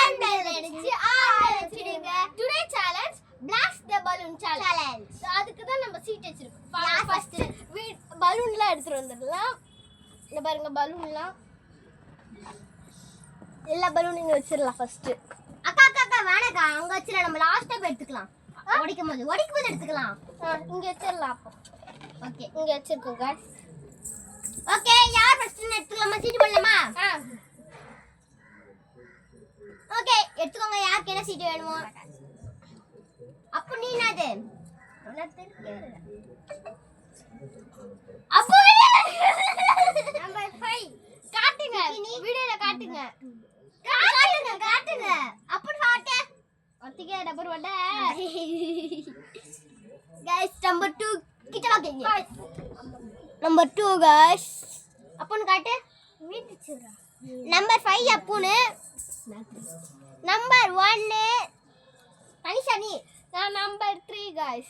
On bell அடிச்சு on வச்சிடுங்க. Today challenge blast the balloon challenge. அதுக்கு தான் நம்ம சீட் வச்சிருக்கோம். ஃபர்ஸ்ட் பலூன்லாம் எடுத்துட்டு வந்துடலாம். இங்க பாருங்க பலூன்லாம் எல்லா பலூன் இங்க வச்சிரலாம் ஃபர்ஸ்ட். அக்கா வேணாக்கா அங்க வச்சிர நம்ம லாஸ்ட் டைம் எடுத்துக்கலாம். ஒடிக்கும்போது எடுத்துக்கலாம். இங்க வச்சிரலாம் அப்போ. ஓகே இங்க வச்சிருக்கோம் गाइस. ஓகே யார் ஃபர்ஸ்ட் எடுத்துக்கலாமா சீட் போடலாமா? ஓகே எடுத்துக்கோங்க யாருக்கு என்ன சீட் வேணுமோ. அப்ப நீ என்னது? அப்போ நம்பர் 5 காட்டுங்க வீடியோல காட்டுங்க. அப்படி காட்டு. ஒத்திகே நம்பர் 1 गाइस நம்பர் 2 கிட்ட வாங்க. நம்பர் 2 गाइस அப்பன் காட்டு. வீட்டுச்சுடா. நம்பர் 5 அப்பன். நம்பர் 1 தனிஷா நீ. நான் நம்பர் 3 गाइस.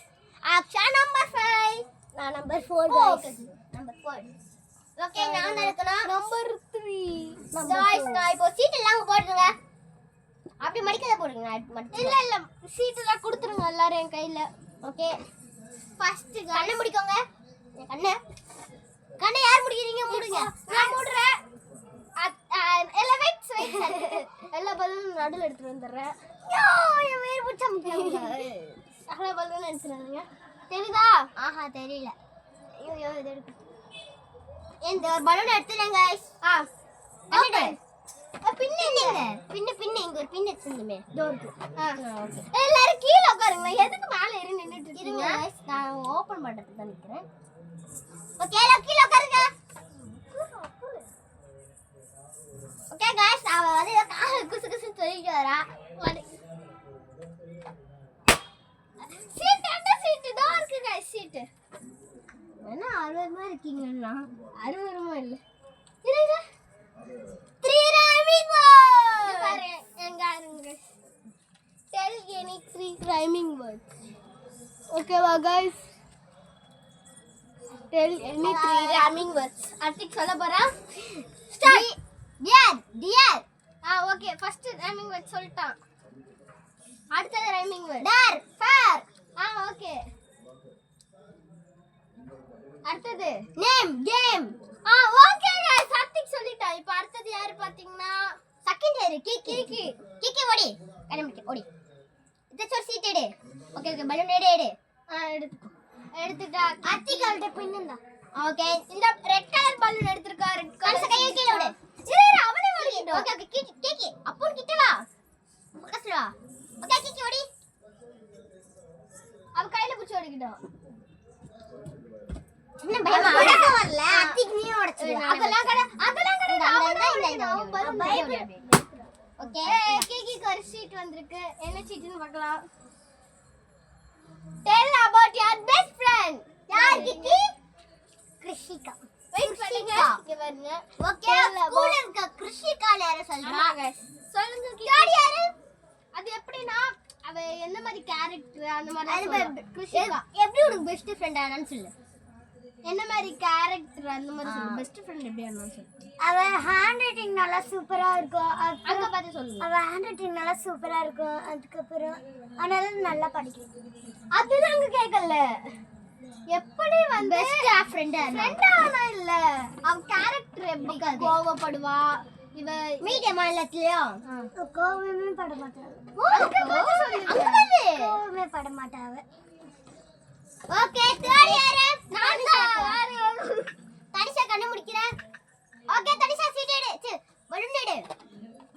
அக்ஷா நம்பர் 5. நான் நம்பர் 4 गाइस. நம்பர் 4. ஓகே நான் எடுக்கணும். நம்பர் 3 गाइस நான் இப்போ சீட் எல்லாம் போடுங்க. அப்படி மடிக்கத போடுங்க. இல்ல சீட் கொடுத்துருங்க எல்லாரும் என் கையில. ஓகே ஃபர்ஸ்ட் கண்ணை முடிக்கோங்க. கண்ணை யார் முடிக்கிறீங்க? மூடுங்க. நான் மூடுறேன். எல்லாம் வெயிட் எல்லா பலூன் நடுல எடுத்துட்டு வந்துறேன். யோ என் வேர் புடிச்ச முக்கியங்க. எல்லா பலூன் எடுத்துறீங்க. தெரியுதா? ஆஹா தெரியல. ஐயோ இது எடுத்து. இந்த ஒரு பலூன் எடுத்துறேன் गाइस. ஓகே பின்ன இங்க ஒரு பின் வச்சிருந்தமே டோருக்கு. ஓகே எல்லாரும் கீழ உட்காருங்க. எதுக்கு மேல ஏறி நின்னுட்டு இருக்கீங்க? நான் ஓபன் பண்றதுக்கு தான் நிக்கிறேன். ஓகே எல்லாரும் கீழ உட்காருங்க. ஓகே गाइस அவ வந்து குசு குசு சொல்லிட்டு வரா. சீட் அந்த சீட் டோருக்கு गाइस சீட். என்ன அருவருமா இருக்கீங்கன்னா அருவருமா இல்ல. இருங்க 3 rhyming words. பாரு எங்க இருங்க. Tell any 3 rhyming words. ஓகேவா guys? Tell any 3 rhyming words. அடுத்து சொல்ல போறா. Start. dear. Okay first rhyming word சொல்லிட்டான். அடுத்து rhyming word. dar far. Okay அடுத்து name game. Okay guys Sadiq சொல்லிட்டா. இப்போ அடுத்து யாரு பாத்தீங்கன்னா செகண்ட் யாரு? கிக்கி ஓடி. கண்ணமிட்டு ஓடி. இது ஒரு சீட் எடு. ஓகே பலூன் எடு. எடுத்துட்டா. அத்திகால்ட்ட பின்னண்டா. ஓகே இந்த ரெட் கலர் பலூன் எடுத்துர்க்காரு. கடைசி கையை கீழ விடு. இரு அவனே ஓடிட்டோ. ஓகே கிக்கி அப்போ கிட்ட வா. பக்கத்துல வா. ஓகே கிக்கி ஓடி. அவ கையில புடிச்சு ஓடிக்கிட்டோ. என்ன பயமா வரல? அத்திக்கு நீ ஓடிச்சு. அதெல்லாம் கடை. ஓகே கிக்கிக்கு ஒரு சீட் வந்திருக்கு. என்ன சீட்னு பார்க்கலாம். Tell about your best friend. யார் கிக்கி? கிருஷிகா. வெயிட் பண்ணுங்க. இங்க பாருங்க. ஓகே ஸ்கூல்ல இருக்க கிருஷிகா யார சொல்றாங்க? சொல்லுங்க கிக்கி யாரு? அது எப்படினா அவ என்ன மாதிரி கரெக்டர் அந்த மாதிரி கிருஷிகா. எப்படி உனக்கு பெஸ்ட் ஃப்ரெண்ட் ஆனான்னு சொல்லு. என்ன மாதிரி கரெக்டர் அந்த மாதிரி சொல்லு. பெஸ்ட் ஃப்ரெண்ட் எப்படி ஆனான்னு சொல்லு. அவ ஹேண்ட் ரைட்டிங் நல்லா சூப்பரா இருக்கும். அங்க பார்த்து சொல்லுங்க. அவ ஹேண்ட் ரைட்டிங் நல்லா சூப்பரா இருக்கும். அதுக்கு அப்புறம் அதனால நல்லா படிக்கும். அதுதான் அங்க கேக்கல. எப்படி வந்து பெஸ்ட் ஃப்ரெண்ட் ஆனா இல்ல. அவ கரெக்டர் எப்படி கோவப்படுவா. இவ மீடியம் இல்லையா? கோவமே பட மாட்டாவ. கோவமே பட மாட்டாவ. ஓகே தேர்ட் யாரு? நான் தான். தனிஷா கண்ணு முடிக்கிறேன். ஓகே தனிஷா சீட் எடு. பலூன் எடு.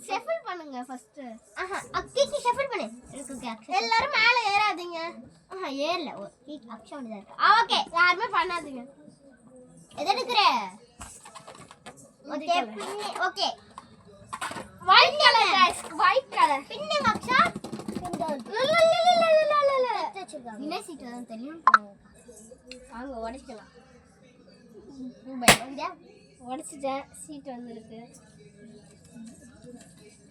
ஷஃபிள் பண்ணுங்க ஃபர்ஸ்ட். கிக்கி ஷஃபிள் பண்ணு. எனக்கு எல்லாரும் மேல ஏறாதீங்க. ஏறல. கிக்கி அக்ஷா வந்து இருக்கு. ஓகே யாருமே பண்ணாதீங்க. எது எடுக்கற? Okay okay white colour guys. White colour. பின்னுங்க அக்ஷா. என்ன சீட் தான் தெரியும். வாங்க உடைக்கலாம். உடைச்சிட்டேன். சீட் வந்திருக்கு.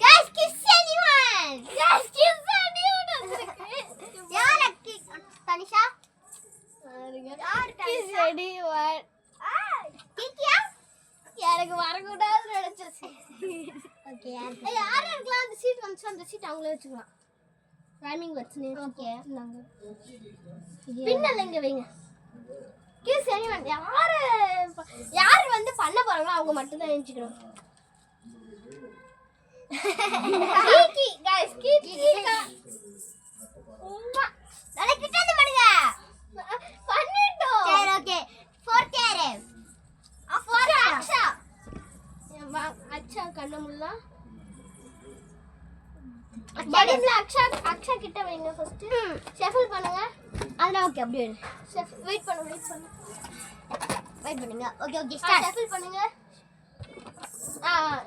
Guys kiss anyone. Guys kiss anyone வந்திருக்கு. யார் தனிஷா? யார் kiss anyone? கிக்கியா? யார எனக்கு வரக்கூடாதுன்னு நினைச்சேன். ஓகே யார் யாருக்கெல்லாம் அந்த சீட் வந்துச்சு அந்த சீட் அவங்களே வச்சுக்கலாம். ரைமிங் வச்சுனே. ஓகே இந்தாங்க. பின்னல இங்க வைங்க. கீழ் சரி வந்து யாரு வந்து பண்ண போறாங்களோ அவங்க மட்டும் தான் எழுஞ்சிக்கணும். கீகி गाइस கீகி உம்மா நல்லா கிட்ட வந்து பண்ணுங்க. பண்ணிட்டோம். சரி ஓகே ஃபோர்த் யாரு அஃபோர் அக்ஷா. அக்ஷா கண்ணமுல்லா படம்ல அக்ஷா கிட்ட வைங்க ஃபர்ஸ்ட். ஷஃபிள் பண்ணுங்க. அதெல்லாம் ஓகே அப்படியே வெயிட் பண்ணுங்க. பண்ணுங்க ஓகே ஓகே ஷஃபிள் பண்ணுங்க.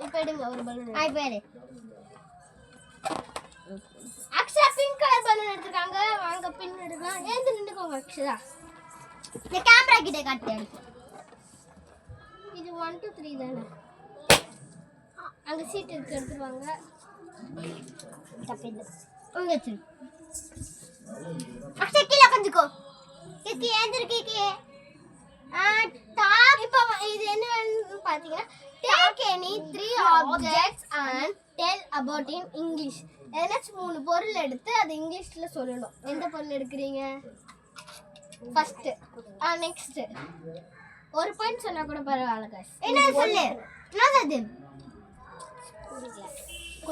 இப்போ எடுங்க ஒரு பலூன். இப்போ எடு அக்ஷா பிங்க் கலர் பலூன் எடுத்துருக்காங்க. வாங்க பின் எடுக்கலாம். ஏந்து நின்னுக்கோங்க அக்ஷா. இந்த கேமரா கிட்ட காட்டு. இது 1 2 3 தானே. அங்க சீட் இருக்கு எடுத்துவாங்க. தப்பிது உங்க வச்சு அக்ஷா கீழே கொஞ்சிக்கோ. கிக்கி ஏந்திரு கிக்கி. இப்போ இது என்னன்னு பாத்தீங்கன்னா take any 3 objects and tell about in English. ஏதாச்சும் 3 பொருள் எடுத்து அது இங்கிலீஷ்ல சொல்லணும். எந்த பொருள் எடுக்கிறீங்க? ஃபர்ஸ்ட் நெக்ஸ்ட் ஒரு பாயிண்ட் சொன்னா கூட பரவாயில்ல गाइस. என்ன சொல்லு என்னது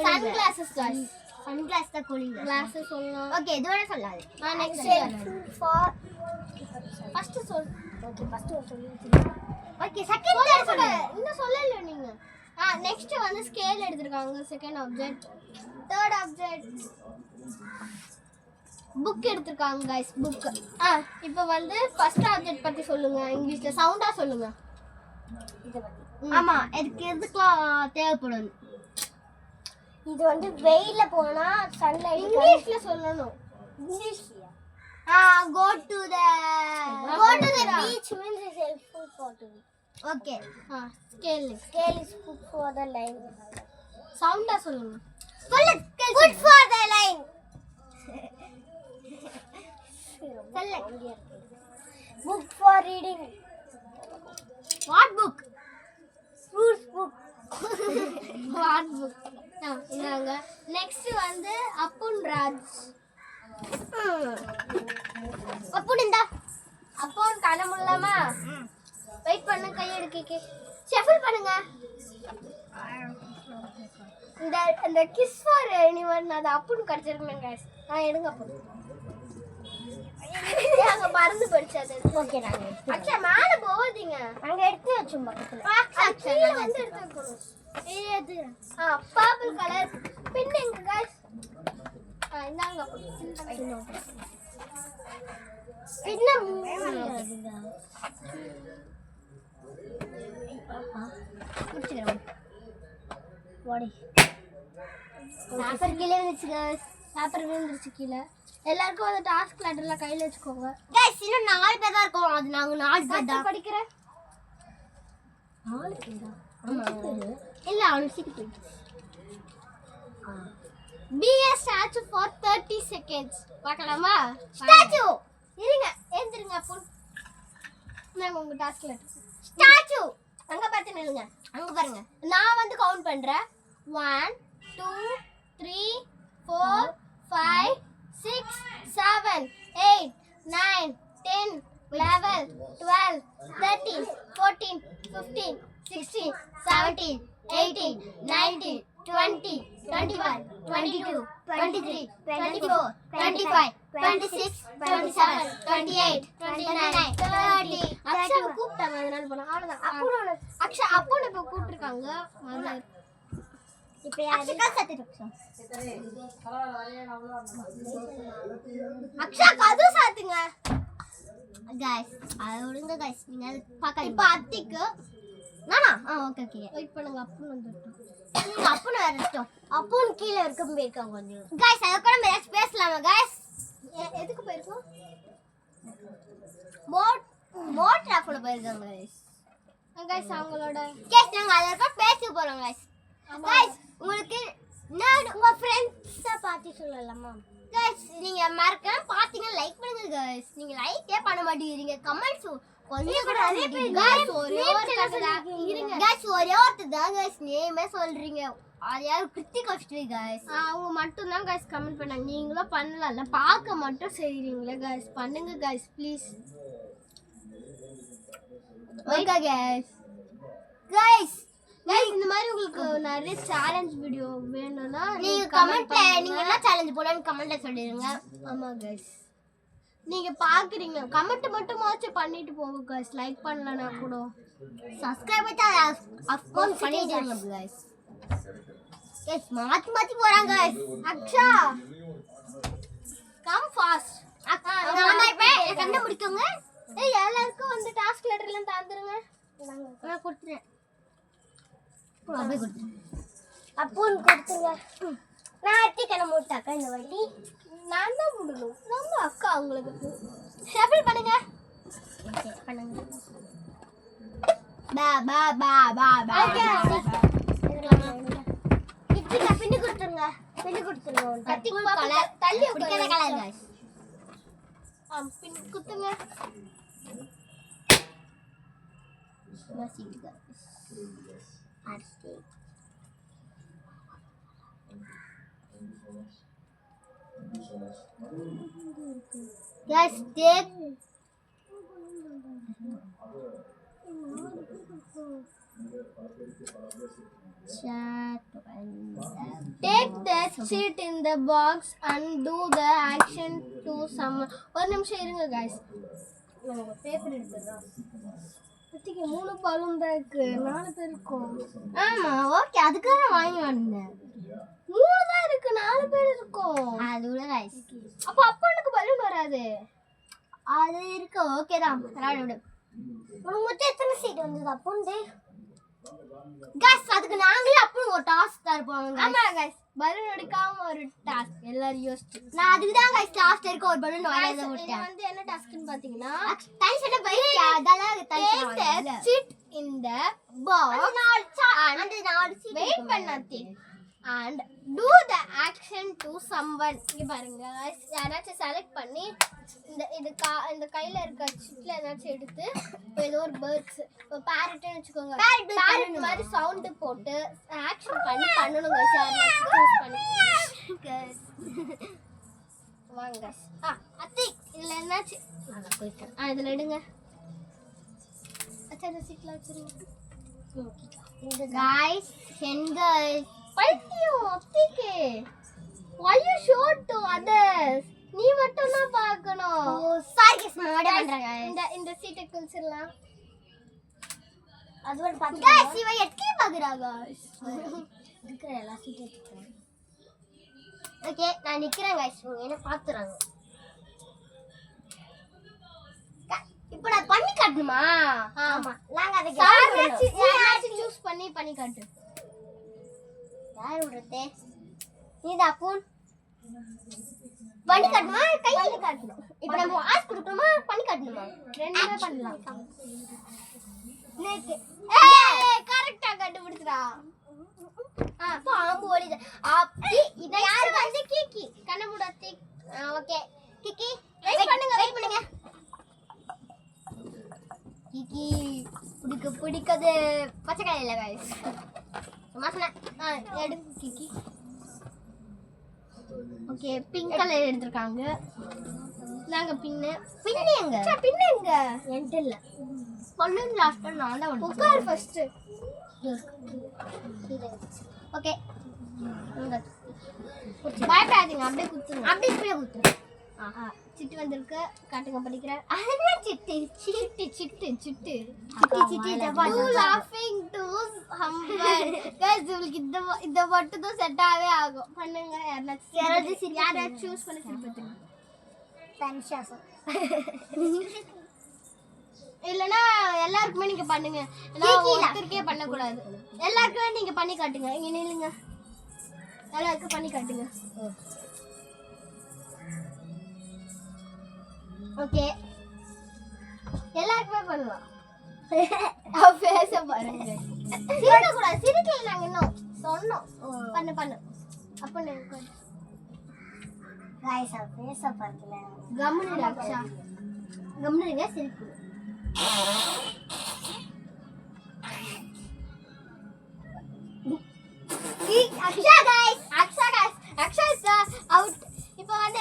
சன்கிளாसेस गाइस. சன்கிளாஸ் தான் கூலிங் கிளாसेस சொல்லலாம். ஓகே இது வேற சொல்லாது. நெக்ஸ்ட் ஃபார் ஃபர்ஸ்ட் சொல். ஓகே ஃபர்ஸ்ட் சொல்லு. ஓகே செகண்ட் யார் சொல்லு. இன்னும் சொல்லல நீங்க. நெக்ஸ்ட் வந்து ஸ்கேல் எடுத்துருக்காங்க. Second object. Third object book எடுத்துருக்காங்க गाइस. புக். இப்போ வந்து ஃபர்ஸ்ட் ஆப்ஜெக்ட் பத்தி சொல்லுங்க. இங்கிலீஷ்ல சவுண்டா சொல்லுங்க. இத பத்தி ஆமா எதுக்குலாம் தேவைப்படும். இது வந்து வெயில்ல போனா சன்லைட் இங்கிலீஷ்ல சொல்லணும். இங்கிலீஷ்ல go to the beach means is helpful for to okay scale is good for the line. சவுண்டா சொல்லுங்க. சொல்லு good for the line. சொல்லு book for reading. what book? Fruits book. what book? இந்தாங்க. நெக்ஸ்ட் வந்து அப்புன் Raj. அப்புடிண்டா upon கனமுல்லாமா wait பண்ணு. கை எடுக்க shuffle பண்ணுங்க. இந்த கிஸ் ஃபார் எனிவன் அது அப்புன் கிடைச்சிருக்கேன் गाइस. எடுங்க அப்போ. அங்க மறந்து போயிடுச்சு அது. ஓகே நாங்க அச்சா மேல போவாதீங்க. அங்க எடுத்து வச்சோம் பக்கத்துல. கீழ வந்து எடுத்து வைக்கணும். இது பர்பிள் கலர் பின் எங்க गाइस. இந்தாங்க பேப்பர் கீழே வந்துச்சு गाइस. பேப்பர் விழுந்துருச்சு கீழே. எல்லாருக்கும் அந்த டாஸ்க் லெட்டர்ல கையில வச்சுக்கோங்க. गाइस இன்னும் 4 பேர் தான் இருக்கோம். அது நாங்க 4 பேர் தான் படிக்கிறேன். 4 பேரா? ஆமா இல்ல அவனுக்கு சீக்கிரம் Be a statue for 30 seconds. பார்க்கலாமா? ஸ்டாச்சு இருங்க ஏந்திருங்க அப்போ. நான் உங்க டாஸ்க் லெட்டர். ஸ்டாச்சு அங்க பார்த்து நில்லுங்க. அங்க பாருங்க. நான் வந்து கவுண்ட் பண்றேன். 1 2 3 4 5 6 7 8 9 10 11 12 13 14 15 16 17 18 19 20 21 22 23 24 25 26 27 28 29 30. அக்ஷா கூப்பிட்டாங்க அதனால போனா. அவ்வளவுதான். அப்புறம் அக்ஷா அப்போ இப்ப கூப்பிட்டுருக்காங்க. இப்போ யாரு அக்ஷா கது சாத்துங்க गाइस அது ஒழுங்கா गाइस நீங்க பார்க்க. இப்ப அத்திக்கு நானா ஓகே ஓகே வெயிட் பண்ணுங்க. அப்போ வந்துட்டோம். நீங்க அப்பன வரட்டும். அப்பன் கீழ இருக்க போயிருக்காங்க கொஞ்சம். गाइस அத கூட நம்ம ஏதாவது பேசலாமா गाइस? எதுக்கு போயிருக்கோம்? மோட் ராஃப்ல போயிருக்காங்க गाइस. गाइस அவங்களோட गाइस நாங்க அத கூட பேச போறோம் गाइस. गाइस உங்களுக்கு நான் உங்க ஃப்ரெண்ட்ஸா பார்த்து சொல்லலாமா? गाइस நீங்க மறக்காம பாத்தீங்க லைக் பண்ணுங்க गाइस. நீங்க லைக்கே பண்ண மாட்டீங்க. கமெண்ட்ஸ் கொஞ்சம் கூட நிறைய பேர் गाइस ஒரே ஒரு இருங்க गाइस ஒரே ஒருத்தர் தான் गाइस நேமே சொல்றீங்க அது யாரு கிருத்திக் அஷ்டவி गाइस அவங்க மட்டும் தான் गाइस கமெண்ட் பண்ணாங்க நீங்களும் பண்ணலாம்ல பார்க்க மட்டும் செய்றீங்களே गाइस பண்ணுங்க guys please okay guys guys இந்த மாதிரி உங்களுக்கு நிறைய சேலஞ்ச் வீடியோ வேணும்னா நீங்க கமெண்ட்ல நீங்க என்ன சேலஞ்ச் போடணும்னு கமெண்ட்ல சொல்லிருங்க ஆமா गाइस நீங்க பாக்குறீங்க கமெண்ட் மட்டும் வாட்ச் பண்ணிட்டு போங்க गाइस லைக் பண்ணலனா கூட சப்ஸ்கிரைப் பண்ணா ஆஃப் கோர்ஸ் பண்ணிடுங்க गाइस गाइस மாத்தி போறாங்க गाइस அக்ஷா கம் ஃபாஸ்ட் நான் இப்ப கண்ண முடிக்குங்க ஏய் எல்லாருக்கும் வந்து டாஸ்க் லெட்டர் எல்லாம் தந்துருங்க நான் கொடுத்துறேன் அப்படியே கொடுத்துறேன் அப்போன் கொடுத்துங்க நான் அட்டி கண்ண மூட்டாக்கா இந்த வாட்டி நான் தான் முடியணும் நம்ம அக்கா உங்களுக்கு ஷஃபில் பண்ணுங்க பண்ணுங்க பா பா பா பா பா கிட்டி பின்னி கொடுத்துருங்க கத்தி கலர் தள்ளி உட்கார கலர் गाइस பின் குத்துங்க மசிங்க அடுத்து guys take the sheet in the box and do the action to someone ஒரு நிமிஷம் இருங்க guys நம்ம பேப்பர் எடுத்துறோம் அத்திக்கு 3 பலூன் தான் இருக்கு 4 பேர் இருக்கோம் ஆமா ஓகே அதுக்கு நான் வாங்கி வந்தேன் 3 தான் இருக்கு 4 பேர் இருக்கோம் அது உள்ள गाइस அப்ப அப்பனுக்கு பலூன் வராது அது இருக்கு ஓகே தான் விடு உனக்கு மொத்தம் எத்தனை சீட் வந்தது அப்போண்டே गाइस அதுக்கு நாங்களே அப்போ ஒரு டாஸ்க் தரப்போம் ஆமா गाइस பலூன் எடுக்காம ஒரு டாஸ்க் எல்லாரும் யோசிச்சு நான் அதுக்கு தான் गाइस லாஸ்ட் இருக்க ஒரு பலூன் வாங்கி விட்டேன் வந்து என்ன டாஸ்க்னு பாத்தீங்கன்னா டைசன பைக் அதெல்லாம் டைசன sit in the box and wait பண்ணாதே and do the action to someone இங்க பாருங்க गाइस யாராச்சும் செலக்ட் பண்ணி இந்த கையில இருக்க சிட்ல ஏதாச்சும் எடுத்து ஏதோ ஒரு பேர்ட்ஸ் பேரட்னு வெச்சுக்கோங்க பேரட் மாதிரி சவுண்ட் போட்டு ஆக்ஷன் பண்ணி பண்ணனும் गाइस யாராச்சும் சூஸ் பண்ணி गाइस வாங்க गाइस அத்தி இதுல என்னாச்சு நான் போய்ட்டேன் இதுல எடுங்க அச்சா இந்த சிட்ல வச்சிருங்க இந்த गाइस guys பைத்தியம் அத்திக்கு why you show to others நீ மட்டும் தான் பார்க்கணும் ஓ சாரி गाइस நான் ஆட பண்றேன் இந்த சீட்டை குளிச்சிரலாம் அது ஒரு பாத்து गाइस இவ எட்கி பாக்குறா गाइस இருக்கிற எல்லா சீட்டை எடுத்துறேன் ஓகே நான் நிக்கிறேன் गाइस என்ன பாத்துறாங்க இப்போ நான் பண்ணி காட்டணுமா ஆமா நாங்க அதுக்கு யாராச்சும் சூஸ் பண்ணி காட்டு யார் விடுறதே நீதான் ஃபோன் பண்ணி காட்டுமா கையில காட்டணும் இப்போ நம்ம ஆஸ் கொடுக்கணுமா பண்ணி காட்டணுமா ரெண்டுமே பண்ணலாம் நேக்கு ஏய் கரெக்ட்டா கண்டுபிடிச்சடா பாம்பு ஓடிது அப்படி இத யார் வந்து கிக்கி கண்ண மூடத்தி ஓகே கிக்கி வெயிட் பண்ணுங்க கிக்கி பிடிக்காது பச்சை கலர்ல गाइस சும்மா சொன்னா எடு கிக்கி ஓகே பிங்க் கலர் எடுத்துட்டாங்க நாங்க பின்னு எங்க என்கிட்ட இல்ல பலூன் லாஸ்ட் நான் தான் உட்கார் ஃபர்ஸ்ட் ஓகே பயப்படாதீங்க அப்படியே குத்துங்க ஆஹா சிட்டு வந்திருக்கு காட்டுங்க படிக்கிறேன் அது சிட்டு you laughing to humble guys உங்களுக்கு இந்த மட்டும் தான் செட் ஆவே ஆகும் பண்ணுங்க யாராச்சும் சூஸ் பண்ணி சிரிப்பீங்க தன்ஷா இல்லனா எல்லாருக்குமே நீங்க பண்ணுங்க நான் ஒருத்தருக்கே பண்ண கூடாது எல்லாருக்குமே நீங்க பண்ணி காட்டுங்க இங்க நில்லுங்க எல்லாருக்கும் பண்ணி காட்டுங்க ஓகே எல்லாருக்குமே பண்ணலாம் பேச பாருங்க சிரிக்க கூடாது சிரிக்கல நாங்க இன்னும் சொன்னோம் பண்ணு அப்ப गाइस பேச பாருங்க கம்முனு அக்ஷா கம்முனுங்க சிரிக்கு அக்ஷா guys out. இப்போ வந்து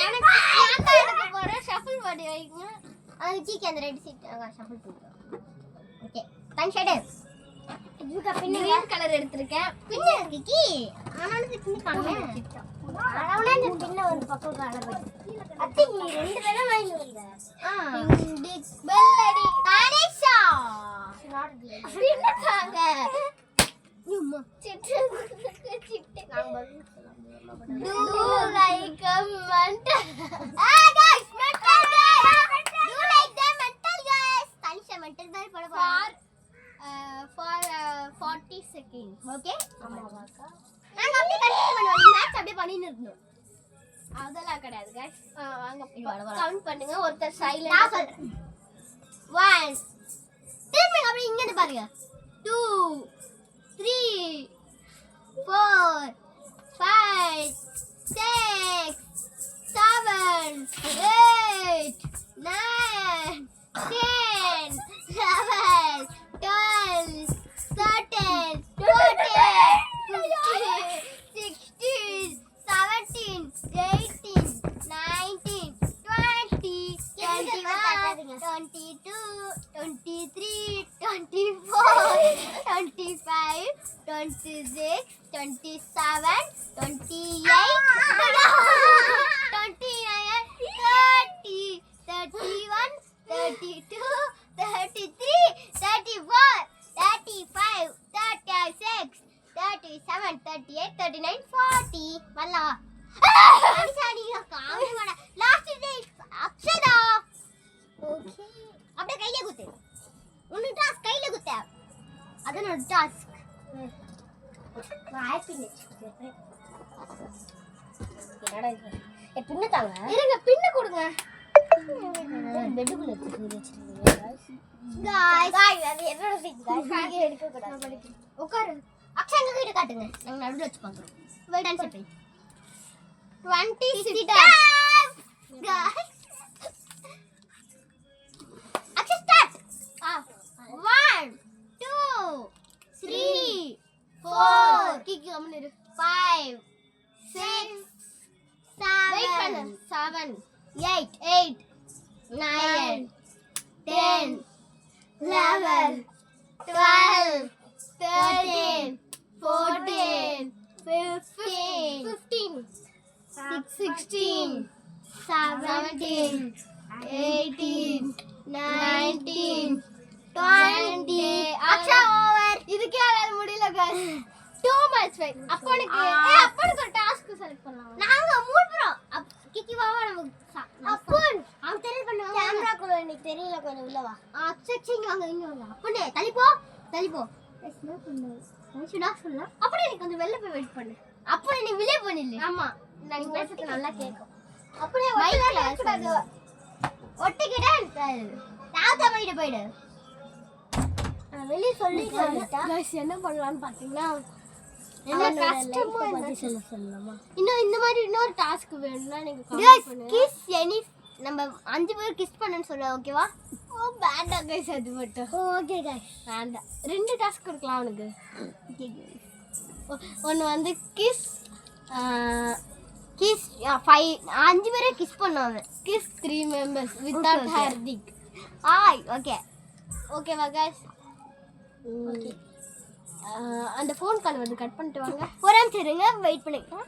எனக்கு நான் தான் எடுக்க போறேன். ஷஃபிள் பண்ணி வைங்க. அது கீக்கு அந்த ரெட் சீட் ஷஃபிள் பண்ணிட்டோம். Okay time shade. இதுக்கு பின்ன கிரீன் கலர் எடுத்துர்க்கேன். பின்ன இருக்கு கீ. ஆனாலும் பின்ன காணோம். அவனே இந்த பின்ன வந்து பக்கம் காணோம். அத்தி நீ ரெண்டு பேரும் வாங்கி வந்த. பெல் அடி. தானேஷா. பின்ன தாங்க. யும்மா சிட்டு நாங்க do like a mental. Guys, mental guys. Do like the mental guys. Tanisha mental bell போட for 40 seconds. Okay? ஆமாவாக்கா. நாங்க அப்படியே கண்டினியூ பண்ணுவோம். மேட்ச் அப்படியே பண்ணிட்டு இருந்தோம். அதெல்லாம் கிடையாது guys. வாங்க கவுண்ட் பண்ணுங்க. ஒருத்தர் சைலண்ட். நான் சொல்றேன். 1 திரும்பி அப்படியே இங்க இருந்து பாருங்க. 2 3 4 5 6 7 8 9 10 11 12 13 14 15 16 17 18 19 20 21 22 23 24 25 26 27 28 29 30 31 32 33 34 35 36 37 38 39 40 வல்லா சாரி காமட லாஸ்ட் டே அக்ஷதா ஓகே அப்படியே கையில குத்து உன்ன டாஸ்க் கையில குத்து அதனோட டாஸ்க் வாய் பின்ன என்னடா இது பின்ன தாங்க இருங்க பின்ன கொடுங்க பெட்டுக்குள்ள வச்சிருக்கீங்க गाइस அது என்னோட சீட் गाइस நீங்க எடுக்க கூடாது உட்காரு அக்ஷங்க கிட்ட காட்டுங்க நாங்க நடுவுல வச்சு பாக்குறோம் wait and set 20 sitter guys Aksh start 1 2 3 4 kick come on இரு 5 6 7 7 8 9 10 11 12 13 14 15 16 17 18 19 20 அக்ஷா ஓவர் இதுக்கே ஆளால முடியல गाइस டூ மச் ஃபைட் அப்பனுக்கு ஒரு டாஸ்க் செலக்ட் பண்ணலாம் நாங்க மூணு பேரும் கிக்கி வாவா நமக்கு அப்பன் அவங்க தெரியல பண்ணுவாங்க கேமரா குள்ள எனக்கு தெரியல கொஞ்சம் உள்ள வா அச்சச்சிங்க அங்க இங்க வா அப்பனே தள்ளி போ என்ன பண்ணு சுடா சொல்லலாம் அப்படியே நீ கொஞ்சம் வெளிய போய் வெயிட் பண்ணு அப்படியே நீ வெளிய பண்ணிடு ஆமா நான் பேசுறது நல்லா கேக்கும் அப்படியே ஒட்டிக்கிட்டே தாத்தா போயிடு வெளிய சொல்லிட்டா गाइस என்ன பண்ணலாம்னு பாத்தீங்களா என்ன கஷ்டமா பத்தி சொல்லலாமா இந்த மாதிரி இன்னொரு டாஸ்க் வேணும்னா நீங்க கமெண்ட் பண்ணுங்க கிஸ் எனி நம்ம 5 பேர் கிஸ் பண்ணனும் சொல்ல ஓகேவா ஓ வேண்டா गाइस அது மட்டும் ஓகே गाइस வேண்டாம் ரெண்டு டாஸ்க் கொடுக்கலாம் அவனுக்கு ஓகே ஒன்னு வந்து கிஸ் 5 பேரை கிஸ் பண்ணுவாங்க கிஸ் 3 மெம்பர்ஸ் வித்அவுட் ஹார்திக் ஓகேவா गाइस ஓகே அந்த ஃபோன் கால் வந்து கட் பண்ணிட்டு வாங்க ஒரு நிமிஷம் இருங்க வெயிட் பண்ணுங்க